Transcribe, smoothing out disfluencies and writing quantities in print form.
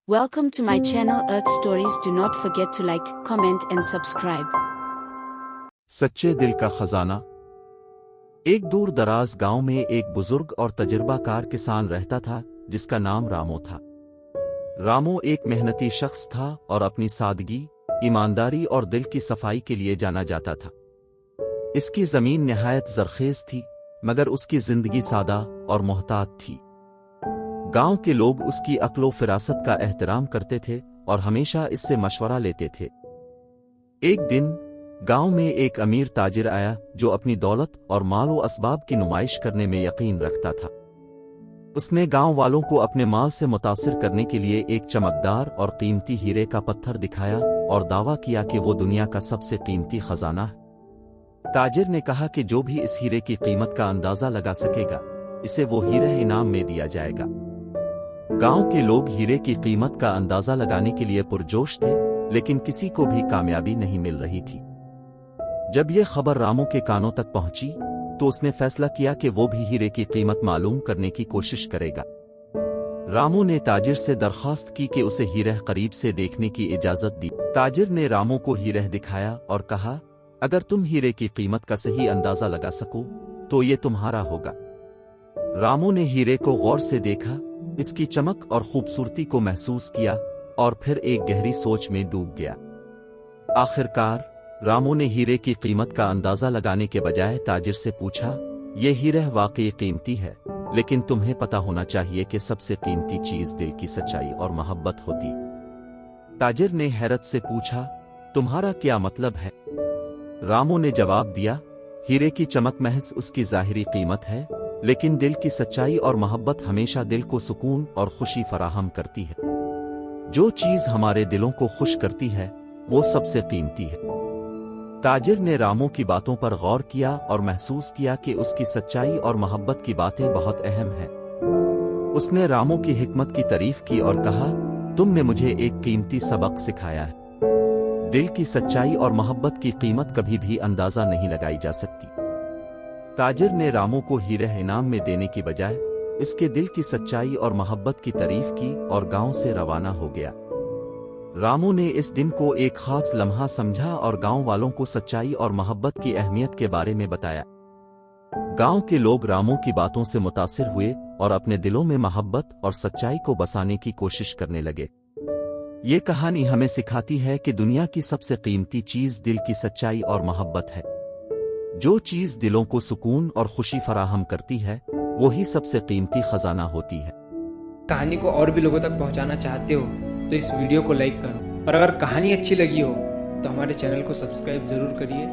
Welcome to my channel Earth Stories. Do not forget to like, comment and subscribe. सच्चे दिल का खजाना। एक दूर दराज गांव में एक बुजुर्ग और तजुर्बाकार किसान रहता था जिसका नाम रामो था। रामो एक मेहनती शख्स था और अपनी सादगी, ईमानदारी और दिल की सफाई के लिए जाना जाता था। इसकी जमीन निहायत जरखेज थी, मगर उसकी जिंदगी सादा और मोहतात थी। गांव के लोग उसकी अक्लो फिरासत का एहतराम करते थे और हमेशा इससे मशवरा लेते थे। एक दिन गांव में एक अमीर ताजिर आया जो अपनी दौलत और मालो असबाब की नुमाइश करने में यकीन रखता था। उसने गांव वालों को अपने माल से मुतासिर करने के लिए एक चमकदार और कीमती हीरे का पत्थर दिखाया और दावा किया कि वो दुनिया का सबसे कीमती खजाना है। ताजिर ने कहा कि जो भी इस हीरे की कीमत का अंदाजा लगा सकेगा, इसे वो हीरा इनाम में दिया जाएगा। गांव के लोग हीरे की कीमत का अंदाजा लगाने के लिए पुरजोश थे, लेकिन किसी को भी कामयाबी नहीं मिल रही थी। जब यह खबर रामो के कानों तक पहुंची तो उसने फैसला किया कि वो भी हीरे की कीमत मालूम करने की कोशिश करेगा। रामो ने ताजिर से दरख्वास्त की कि उसे हीरा करीब से देखने की इजाजत दी। ताजिर ने रामो को हीरा दिखाया और कहा, अगर तुम हीरे की कीमत का सही अंदाजा लगा सको तो ये तुम्हारा होगा। रामो ने हीरे को गौर से देखा, इसकी चमक और खूबसूरती को महसूस किया और फिर एक गहरी सोच में डूब गया। आखिरकार रामो ने हीरे की कीमत का अंदाजा लगाने के बजाय ताजिर से पूछा, यह हीरा वाकई कीमती है, लेकिन तुम्हें पता होना चाहिए कि सबसे कीमती चीज दिल की सच्चाई और मोहब्बत होती। ताजिर ने हैरत से पूछा, तुम्हारा क्या मतलब है? रामो ने जवाब दिया, हीरे की चमक महज उसकी जाहिरी कीमत है, लेकिन दिल की सच्चाई और मोहब्बत हमेशा दिल को सुकून और खुशी फराहम करती है। जो चीज हमारे दिलों को खुश करती है वो सबसे कीमती है। ताजिर ने रामो की बातों पर गौर किया और महसूस किया कि उसकी सच्चाई और मोहब्बत की बातें बहुत अहम हैं। उसने रामो की हिकमत की तारीफ की और कहा, तुमने मुझे एक कीमती सबक सिखाया है। दिल की सच्चाई और मोहब्बत की कीमत कभी भी अंदाजा नहीं लगाई जा सकती। ताजिर ने रामो को हीरा इनाम में देने की बजाय इसके दिल की सच्चाई और मोहब्बत की तारीफ की और गांव से रवाना हो गया। रामो ने इस दिन को एक खास लम्हा समझा और गांव वालों को सच्चाई और मोहब्बत की अहमियत के बारे में बताया। गांव के लोग रामो की बातों से मुतासिर हुए और अपने दिलों में मोहब्बत और सच्चाई को बसाने की कोशिश करने लगे। ये कहानी हमें सिखाती है कि दुनिया की सबसे कीमती चीज दिल की सच्चाई और मोहब्बत है। जो चीज दिलों को सुकून और खुशी फराहम करती है वही सबसे कीमती खजाना होती है। कहानी को और भी लोगों तक पहुंचाना चाहते हो तो इस वीडियो को लाइक करो, और अगर कहानी अच्छी लगी हो तो हमारे चैनल को सब्सक्राइब जरूर करिए।